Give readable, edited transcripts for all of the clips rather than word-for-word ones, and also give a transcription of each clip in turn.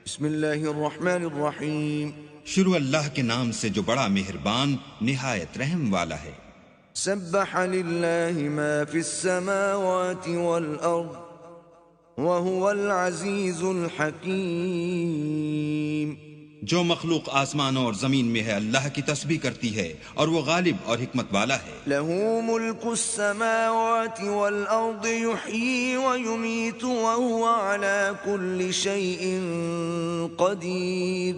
بسم اللہ الرحمن الرحیم. شروع اللہ کے نام سے جو بڑا مہربان نہایت رحم والا ہے. سبح للہ ما فی السماوات والارض وهو العزیز الحکیم. جو مخلوق آسمانوں اور زمین میں ہے اللہ کی تسبیح کرتی ہے اور وہ غالب اور حکمت والا ہے. له ملک السماوات والارض يحيي ويميت وهو على كل شيء قدیر.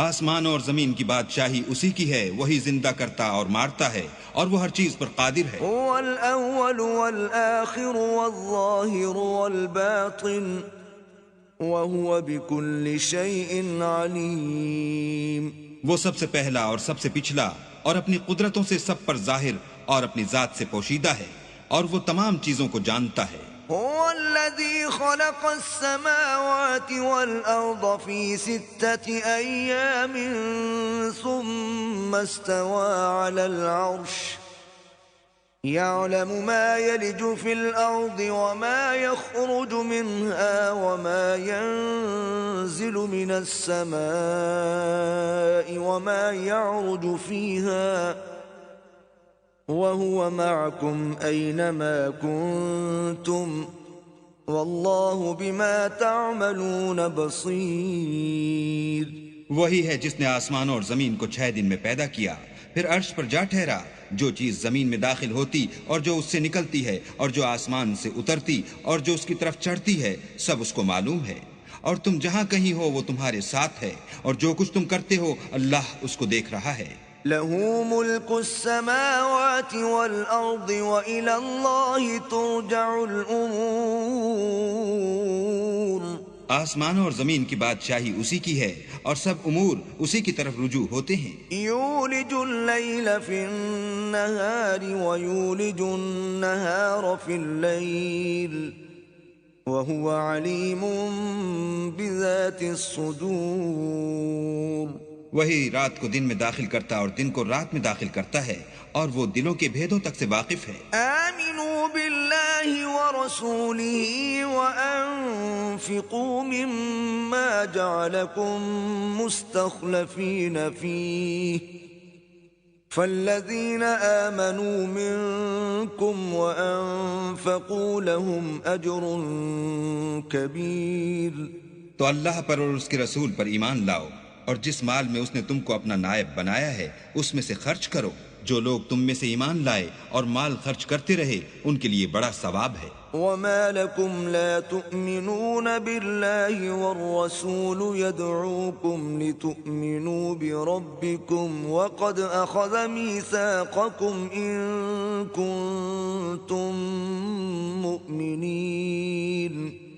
آسمان اور زمین کی بادشاہی اسی کی ہے، وہی زندہ کرتا اور مارتا ہے اور وہ ہر چیز پر قادر ہے. هو الاول والآخر والظاہر والباطن وهو بكل شيء علیم. وہ سب سے پہلا اور سب سے پچھلا اور اپنی قدرتوں سے سب پر ظاہر اور اپنی ذات سے پوشیدہ ہے اور وہ تمام چیزوں کو جانتا ہے. هو الذي خلق السماوات والأرض في 6 أيام ثم استوى على العرش يعلم ما يلج في الأرض وما يخرج منها وما ينزل من السماء وما يعرج فيها وهو معكم أينما كنتم والله بما تعملون بصير. وہی ہے جس نے آسمانوں اور زمین کو 6 دن میں پیدا کیا، پھر عرش پر جا ٹھہرا. جو چیز زمین میں داخل ہوتی اور جو اس سے نکلتی ہے اور جو آسمان سے اترتی اور جو اس کی طرف چڑھتی ہے سب اس کو معلوم ہے. اور تم جہاں کہیں ہو وہ تمہارے ساتھ ہے اور جو کچھ تم کرتے ہو اللہ اس کو دیکھ رہا ہے. له ملك السماوات والأرض وإلى الله ترجع الأمور. آسمانوں اور زمین کی بادشاہی اسی کی ہے اور سب امور اسی کی طرف رجوع ہوتے ہیں. يولج الليل في النهار ويولج النهار في الليل وهو عليم بذات الصدور. وہی رات کو دن میں داخل کرتا اور دن کو رات میں داخل کرتا ہے اور وہ دلوں کے بھیدوں تک سے واقف ہے. آمنوا بالله ورسوله وأنفقوا مما جعلكم مستخلفين فيه فالذين آمنوا منكم وأنفقوا لهم أجر كبير. تو اللہ پر اور اس کے رسول پر ایمان لاؤ اور جس مال میں اس نے تم کو اپنا نائب بنایا ہے اس میں سے خرچ کرو. جو لوگ تم میں سے ایمان لائے اور مال خرچ کرتے رہے ان کے لیے بڑا ثواب ہے. وما لكم لا تؤمنون بالله والرسول يدعوكم لتؤمنوا بربكم وقد أخذ ميثاقكم إن كنتم مؤمنين.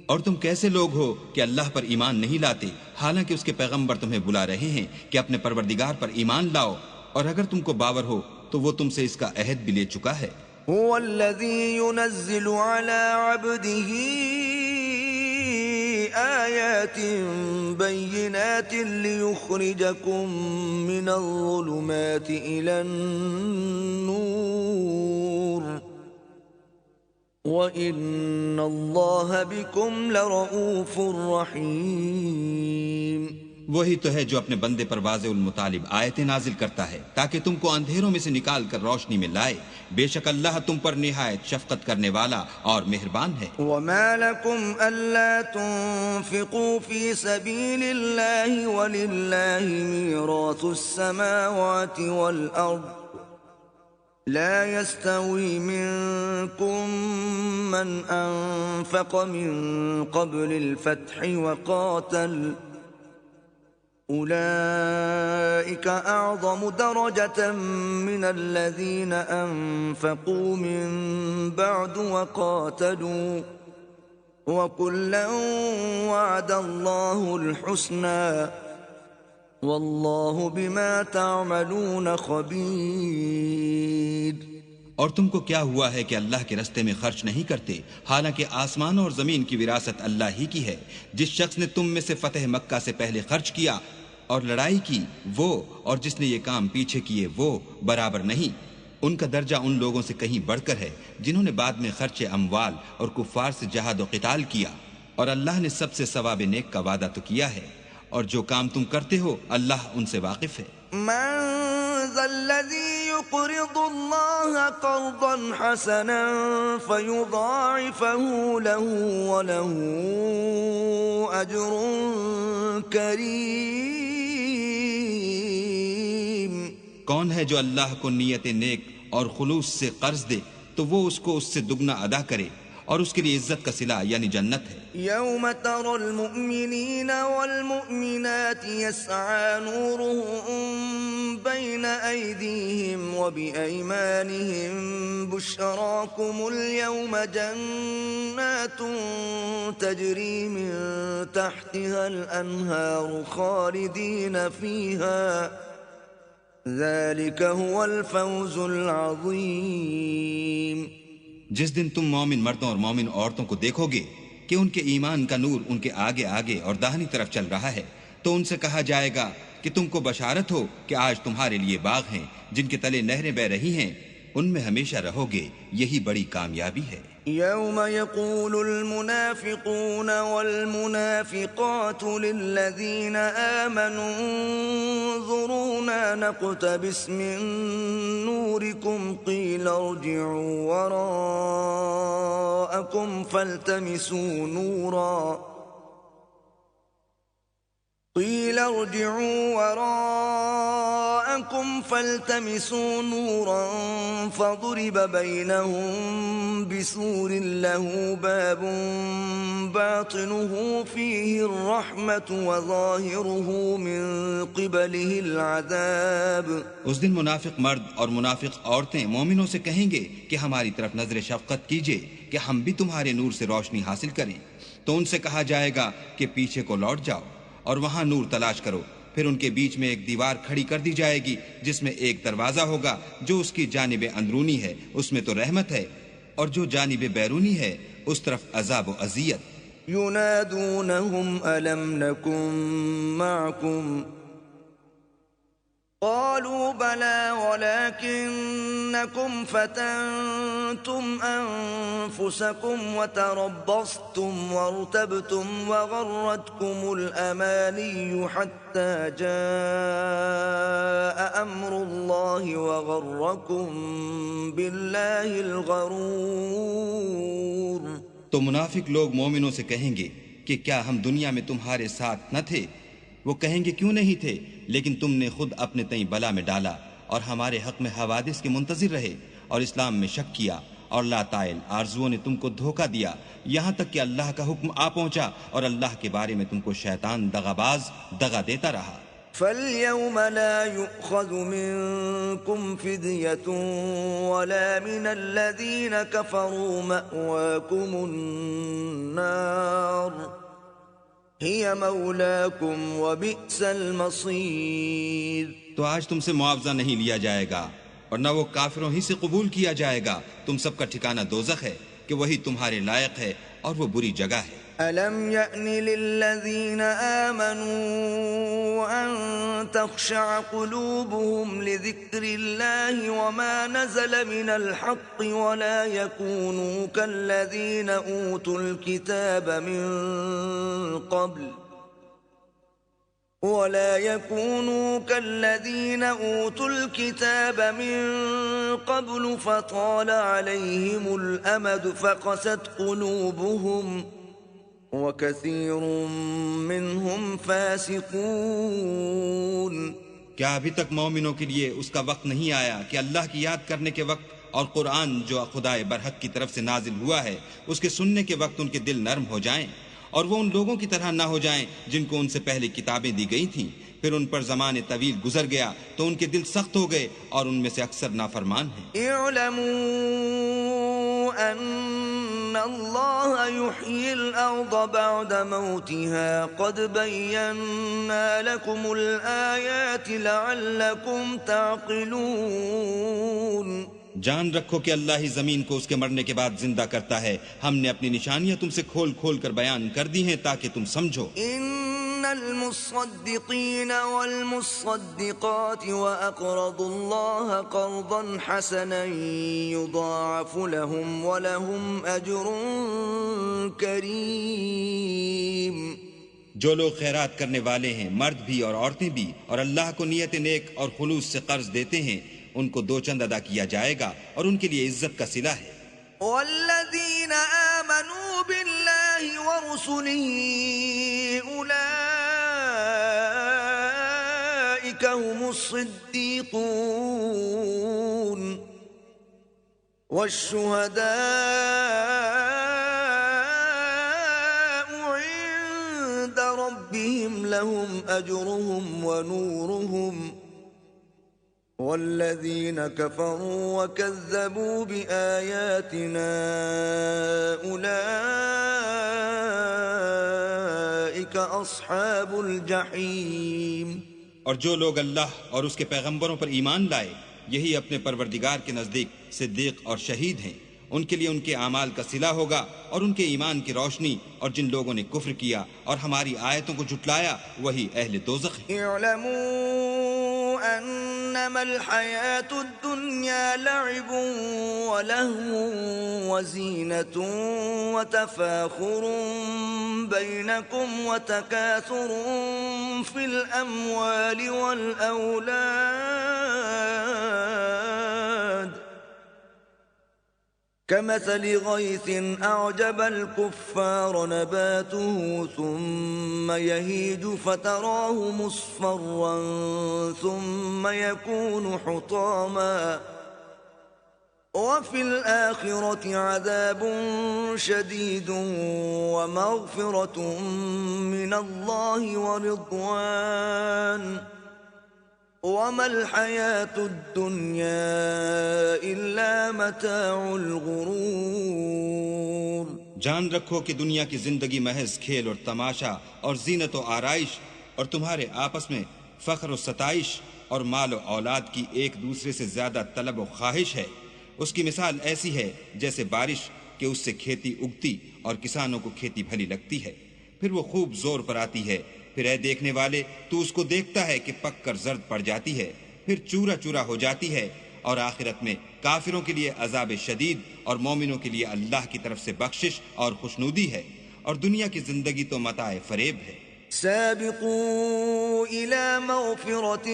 اور تم کیسے لوگ ہو کہ اللہ پر ایمان نہیں لاتے حالانکہ اس کے پیغمبر تمہیں بلا رہے ہیں کہ اپنے پروردگار پر ایمان لاؤ، اور اگر تم کو باور ہو تو وہ تم سے اس کا عہد بھی لے چکا ہے. هو الذي ينزل على عبده آيات بينات ليخرجكم من الظلمات إلى النور وَإِنَّ اللَّهَ بِكُمْ لَرَؤُوفٌ رَحِيمٌ. وہی تو ہے جو اپنے بندے پر واضح المطالب آیتیں نازل کرتا ہے تاکہ تم کو اندھیروں میں سے نکال کر روشنی میں لائے. بے شک اللہ تم پر نہایت شفقت کرنے والا اور مہربان ہے. وَمَا لَكُمْ أَلَّا تُنْفِقُوا فِي سَبِيلِ اللَّهِ وَلِلَّهِ مِيرَاثُ السَّمَاوَاتِ وَالْأَرْضِ لا يستوي منكم من أنفق من قبل الفتح وقاتل أولئك أعظم درجة من الذين أنفقوا من بعد وقاتلوا وكلا وعد الله الحسنى واللہ بما تعملون خبیر. اور تم کو کیا ہوا ہے کہ اللہ کے رستے میں خرچ نہیں کرتے حالانکہ آسمانوں اور زمین کی وراثت اللہ ہی کی ہے. جس شخص نے تم میں سے فتح مکہ سے پہلے خرچ کیا اور لڑائی کی وہ اور جس نے یہ کام پیچھے کیے وہ برابر نہیں. ان کا درجہ ان لوگوں سے کہیں بڑھ کر ہے جنہوں نے بعد میں خرچ اموال اور کفار سے جہاد و قتال کیا، اور اللہ نے سب سے ثواب نیک کا وعدہ تو کیا ہے اور جو کام تم کرتے ہو اللہ ان سے واقف ہے۔ من ذا الذي يقرض الله قرضا حسنا فيضاعفه له وله أجر كريم؟ کون ہے جو اللہ کو نیت نیک اور خلوص سے قرض دے تو وہ اس کو اس سے دگنا ادا کرے، اور اس کے لیے عزت کا صلہ یعنی جنت ہے۔ يوم ترى المؤمنين والمؤمنات يسعى نورهم بين أيديهم وبأيمانهم بشراكم اليوم جنات تجري من تحتها الأنهار خالدين فيها ذلك هو الفوز العظيم۔ جس دن تم مومن مردوں اور مومن عورتوں کو دیکھو گے کہ ان کے ایمان کا نور ان کے آگے آگے اور داہنی طرف چل رہا ہے، تو ان سے کہا جائے گا کہ تم کو بشارت ہو کہ آج تمہارے لیے باغ ہیں جن کے تلے نہریں بہ رہی ہیں، ان میں ہمیشہ رہو گے، یہی بڑی کامیابی ہے۔ يوم يقول المنافقون والمنافقات للذين آمنوا انظرونا نقتبس من نوركم قيل ارجعوا وراءكم فالتمسوا نورا قيل ارجعوا وراءكم فالتمسوا نورا فضرب بينهم بسور له باب باطنه فيه الرحمة وظاهره من قبله العذاب۔ اس دن منافق مرد اور منافق عورتیں مومنوں سے کہیں گے کہ ہماری طرف نظر شفقت کیجئے کہ ہم بھی تمہارے نور سے روشنی حاصل کریں، تو ان سے کہا جائے گا کہ پیچھے کو لوٹ جاؤ اور وہاں نور تلاش کرو، پھر ان کے بیچ میں ایک دیوار کھڑی کر دی جائے گی جس میں ایک دروازہ ہوگا، جو اس کی جانب اندرونی ہے اس میں تو رحمت ہے، اور جو جانب بیرونی ہے اس طرف عذاب و اذیت۔ ينادونهم ألم نكن معكم قالوا بلى ولكنكم فتنتم أنفسكم وتربصتم وارتبتم وغرتكم الأماني حتى جاء أمر الله وغركم بالله الغرور۔ تو منافق لوگ مومنوں سے کہیں گے کہ کیا ہم دنیا میں تمہارے ساتھ نہ تھے؟ وہ کہیں گے کیوں نہیں تھے، لیکن تم نے خود اپنے تئیں بلا میں ڈالا اور ہمارے حق میں حوادث کے منتظر رہے اور اسلام میں شک کیا، اور لاتائل آرزوؤں نے تم کو دھوکہ دیا، یہاں تک کہ اللہ کا حکم آ پہنچا اور اللہ کے بارے میں تم کو شیطان دغاباز دغا دیتا رہا۔ فَالْيَوْمَ لَا يُؤْخَذُ مِنكُمْ فِدْيَةٌ وَلَا مِنَ الَّذِينَ كَفَرُوا مَأْوَاكُمُ النَّارُ هِيَ مَوْلَاكُمْ وَبِئْسَ الْمَصِيرُ۔ تو آج تم سے معاوضہ نہیں لیا جائے گا اور نہ وہ کافروں ہی سے قبول کیا جائے گا، تم سب کا ٹھکانہ دوزخ ہے کہ وہی تمہارے لائق ہے اور وہ بری جگہ ہے۔ أَلَمْ يَأْنِ لِلَّذِينَ آمَنُوا أَن تَخْشَعَ قُلُوبُهُمْ لِذِكْرِ اللَّهِ وَمَا نَزَلَ مِنَ الْحَقِّ وَلَا يَكُونُوا كَالَّذِينَ أُوتُوا الْكِتَابَ مِن قَبْلُ فَطَالَ عَلَيْهِمُ الْأَمَدُ فَقَسَتْ قُلُوبُهُمْ وَكَثِيرٌ مِّنْهُمْ فَاسِقُونَ۔ کیا ابھی تک مومنوں کے لیے اس کا وقت نہیں آیا کہ اللہ کی یاد کرنے کے وقت اور قرآن جو خدائے برحق کی طرف سے نازل ہوا ہے اس کے سننے کے وقت ان کے دل نرم ہو جائیں اور وہ ان لوگوں کی طرح نہ ہو جائیں جن کو ان سے پہلے کتابیں دی گئی تھیں، پھر ان پر زمانے طویل گزر گیا تو ان کے دل سخت ہو گئے اور ان میں سے اکثر نافرمان ہیں۔ اعلموا ان اللہ یحیی الارض بعد موتها قد بینا لکم الآیات لعلکم تعقلون۔ جان رکھو کہ اللہ ہی زمین کو اس کے مرنے کے بعد زندہ کرتا ہے، ہم نے اپنی نشانیاں تم سے کھول کھول کر بیان کر دی ہیں تاکہ تم سمجھو۔ ان المصدقین والمصدقات واقرضوا اللہ قرضا حسنا یضاعف لهم ولهم اجر کریم۔ جو لوگ خیرات کرنے والے ہیں، مرد بھی اور عورتیں بھی، اور اللہ کو نیت نیک اور خلوص سے قرض دیتے ہیں، ان کو 2 چند ادا کیا جائے گا اور ان کے لیے عزت کا صلہ ہے۔ والذين آمنوا بالله ورسله أولئك هم الصديقون والشهداء عند ربهم لهم أجرهم ونورهم والذين كفروا وكذبوا بآياتنا أولئك أصحاب الجحيم۔ اور جو لوگ اللہ اور اس کے پیغمبروں پر ایمان لائے، یہی اپنے پروردگار کے نزدیک صدیق اور شہید ہیں، ان کے لیے ان کے اعمال کا صلہ ہوگا اور ان کے ایمان کی روشنی، اور جن لوگوں نے کفر کیا اور ہماری آیتوں کو جھٹلایا وہی اہل دوزخ ہیں۔ اعلموا انما الحیاة الدنیا لعب ولہو وزینة وتفاخر بینکم وتکاثر فی الاموال والاولاد كمثل غيث أعجب الكفار نباته ثم يهيج فتراه مصفرا ثم يكون حطاما وفي الآخرة عذاب شديد ومغفرة من الله ورضوان وما الحياة الدنيا إلا متاع الغرور۔ جان رکھو کہ دنیا کی زندگی محض کھیل اور تماشا اور زینت و آرائش، اور تمہارے آپس میں فخر و ستائش اور مال و اولاد کی ایک دوسرے سے زیادہ طلب و خواہش ہے۔ اس کی مثال ایسی ہے جیسے بارش کہ اس سے کھیتی اگتی اور کسانوں کو کھیتی بھلی لگتی ہے، پھر وہ خوب زور پر آتی ہے، پھر اے دیکھنے والے تو اس کو دیکھتا ہے کہ پک کر زرد پڑ جاتی ہے، پھر چورا چورا ہو جاتی ہے، اور آخرت میں کافروں کے لیے عذاب شدید اور مومنوں کے لیے اللہ کی طرف سے بخشش اور خوشنودی ہے، اور دنیا کی زندگی تو متاع فریب ہے۔ سابقوا إلى مغفرة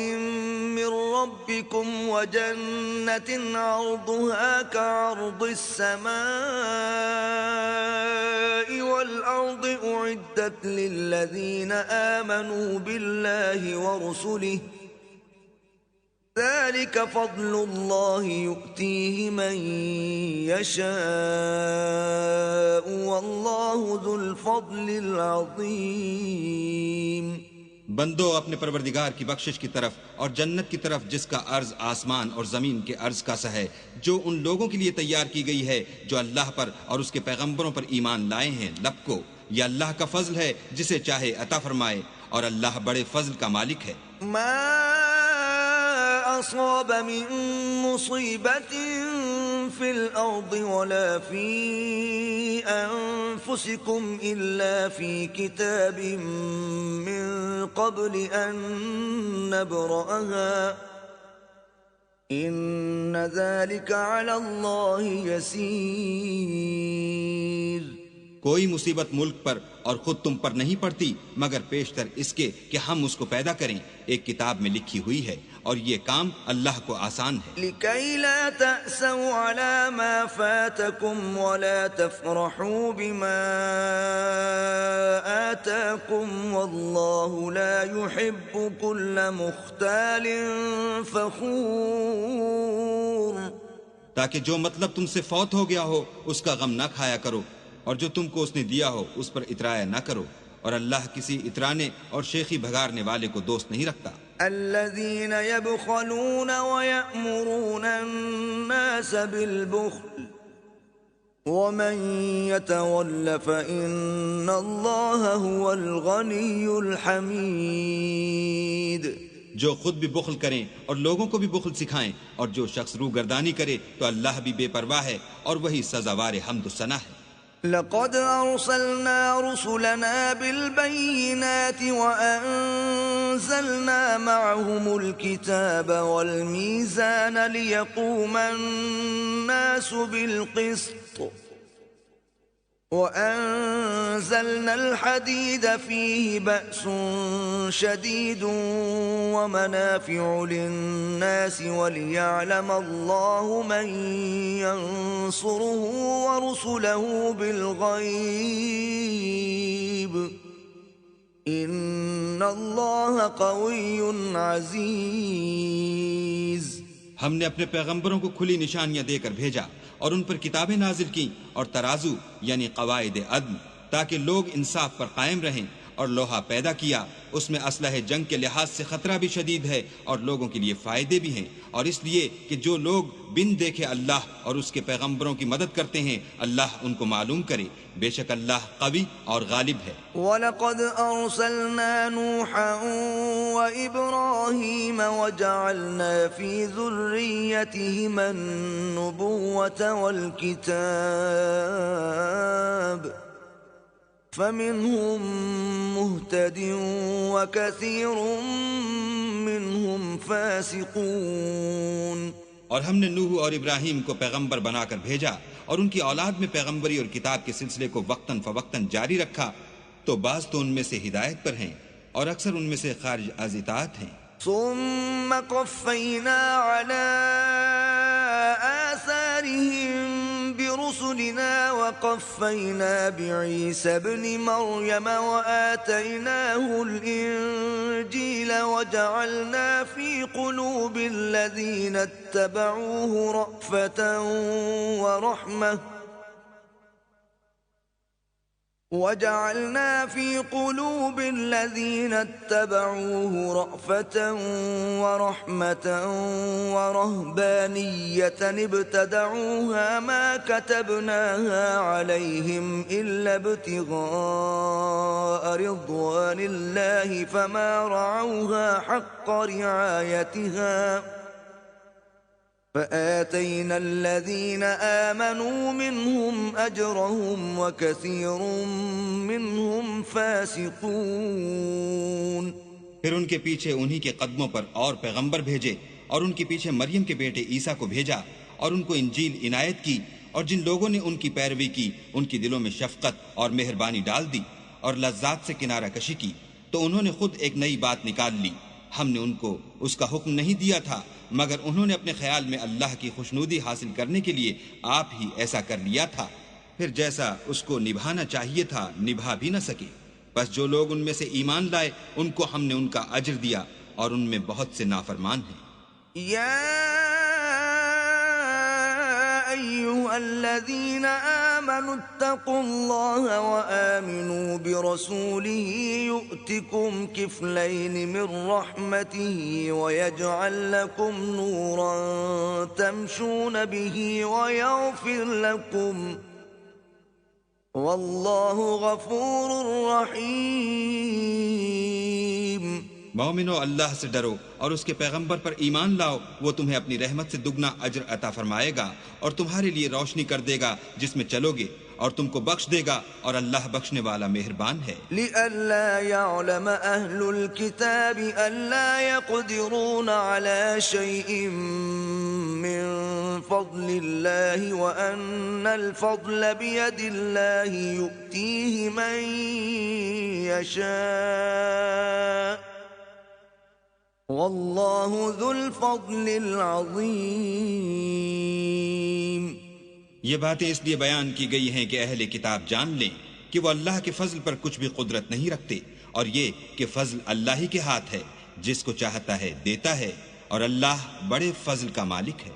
من ربكم وجنة عرضها كعرض السماء والأرض أعدت للذين آمنوا بالله ورسله ذلك فضل الله يؤتيه من يشاء والله ذو الفضل العظيم۔ بندو اپنے پروردگار کی بخشش کی طرف اور جنت کی طرف جس کا عرض آسمان اور زمین کے عرض کا سا ہے، جو ان لوگوں کے لیے تیار کی گئی ہے جو اللہ پر اور اس کے پیغمبروں پر ایمان لائے ہیں، لب کو یہ اللہ کا فضل ہے جسے چاہے عطا فرمائے، اور اللہ بڑے فضل کا مالک ہے۔ ما أصاب من مصيبة في الأرض ولا في أنفسكم إلا في كتاب من قبل أن نبرأها إن ذلك على الله يسير۔ کوئی مصیبت ملک پر اور خود تم پر نہیں پڑتی مگر پیشتر اس کے کہ ہم اس کو پیدا کریں، ایک کتاب میں لکھی ہوئی ہے، اور یہ کام اللہ کو آسان ہے۔ لكي لا تأسوا على ما فاتكم ولا تفرحوا بما آتاكم والله لا يحب كل مختال فخور۔ تاکہ جو مطلب تم سے فوت ہو گیا ہو اس کا غم نہ کھایا کرو، اور جو تم کو اس نے دیا ہو اس پر اترایا نہ کرو، اور اللہ کسی اترانے اور شیخی بھگارنے والے کو دوست نہیں رکھتا۔ الذين يبخلون ويأمرون الناس بالبخل ومن يتول فإن الله هو الغني الحميد۔ جو خود بھی بخل کریں اور لوگوں کو بھی بخل سکھائیں، اور جو شخص روگردانی کرے تو اللہ بھی بے پرواہ ہے اور وہی سزاوار حمد و ثنا ہے۔ لقد أرسلنا رسلنا بالبينات وأنزلنا معهم الكتاب والميزان ليقوم الناس بالقسط وأنزلنا الحديد فيه بأس شديد ومنافع للناس وليعلم الله من ينصره ورسله بالغيب إن الله قوي عزيز. ہم نے اپنے پیغمبروں کو کھلی نشانیاں دے کر بھیجا اور ان پر کتابیں نازل کی اور ترازو یعنی قواعد عدل تاکہ لوگ انصاف پر قائم رہیں، اور لوہا پیدا کیا، اس میں اسلحہ جنگ کے لحاظ سے خطرہ بھی شدید ہے اور لوگوں کے لیے فائدے بھی ہیں، اور اس لیے کہ جو لوگ بن دیکھے اللہ اور اس کے پیغمبروں کی مدد کرتے ہیں اللہ ان کو معلوم کرے، بے شک اللہ قوی اور غالب ہے. وَلَقَدْ أَرْسَلْنَا نُوحًا وَإِبْرَاهِيمَ وَجَعَلْنَا فِي ذُرِّيَّتِهِمَا النُّبُوَّةَ وَالْكِتَابَ فَمِنْهُمْ مُهْتَدٍ وَكَثِيرٌ مِّنْهُمْ فَاسِقُونَ. اور ہم نے نوح اور ابراہیم کو پیغمبر بنا کر بھیجا اور ان کی اولاد میں پیغمبری اور کتاب کے سلسلے کو وقتاً فوقتاً جاری رکھا، تو بعض تو ان میں سے ہدایت پر ہیں اور اکثر ان میں سے خارج از اطاعت ہیں. ثم قفينا على آثارهم برسلنا وقفينا بعيسى ابن مريم وآتيناه الإنجيل وجعلنا في قلوب الذين اتبعوه رأفة ورحمة وَجَعَلْنَا فِي قُلُوبِ الَّذِينَ اتَّبَعُوهُ رَأْفَةً وَرَحْمَةً وَرَهْبَانِيَّةً ابْتَدَعُوهَا مَا كَتَبْنَاهَا عَلَيْهِمْ إِلَّا ابْتِغَاءَ رِضْوَانِ اللَّهِ فَمَا رَعَوْهَا حَقَّ رِعَايَتِهَا فَآتَيْنَا الَّذِينَ آمَنُوا مِنْهُمْ أَجْرَهُمْ وَكَثِيرٌ مِّنْهُمْ فَاسِقُونَ. پھر ان کے پیچھے انہی کے قدموں پر اور پیغمبر بھیجے اور ان کے پیچھے مریم کے بیٹے عیسیٰ کو بھیجا اور ان کو انجیل عنایت کی، اور جن لوگوں نے ان کی پیروی کی ان کی دلوں میں شفقت اور مہربانی ڈال دی اور لذات سے کنارہ کشی کی، تو انہوں نے خود ایک نئی بات نکال لی. ہم نے ان کو اس کا حکم نہیں دیا تھا مگر انہوں نے اپنے خیال میں اللہ کی خوشنودی حاصل کرنے کے لیے آپ ہی ایسا کر لیا تھا، پھر جیسا اس کو نبھانا چاہیے تھا نبھا بھی نہ سکے. بس جو لوگ ان میں سے ایمان لائے ان کو ہم نے ان کا اجر دیا اور ان میں بہت سے نافرمان ہیں. أيها الذين آمنوا اتقوا الله وآمنوا برسوله يؤتكم كفلين من رحمته ويجعل لكم نورا تمشون به ويغفر لكم والله غفور رحيم. مومنو اللہ سے ڈرو اور اس کے پیغمبر پر ایمان لاؤ، وہ تمہیں اپنی رحمت سے دگنا اجر عطا فرمائے گا اور تمہارے لیے روشنی کر دے گا جس میں چلو گے، اور تم کو بخش دے گا، اور اللہ بخشنے والا مہربان ہے. لئلا يعلم أهل الكتاب ألا يقدرون على شيء من فضل الله وأن الفضل بيد الله يؤتيه من يشاء واللہ ذو الفضل العظیم. یہ باتیں اس لیے بیان کی گئی ہیں کہ اہل کتاب جان لیں کہ وہ اللہ کے فضل پر کچھ بھی قدرت نہیں رکھتے، اور یہ کہ فضل اللہ ہی کے ہاتھ ہے، جس کو چاہتا ہے دیتا ہے، اور اللہ بڑے فضل کا مالک ہے.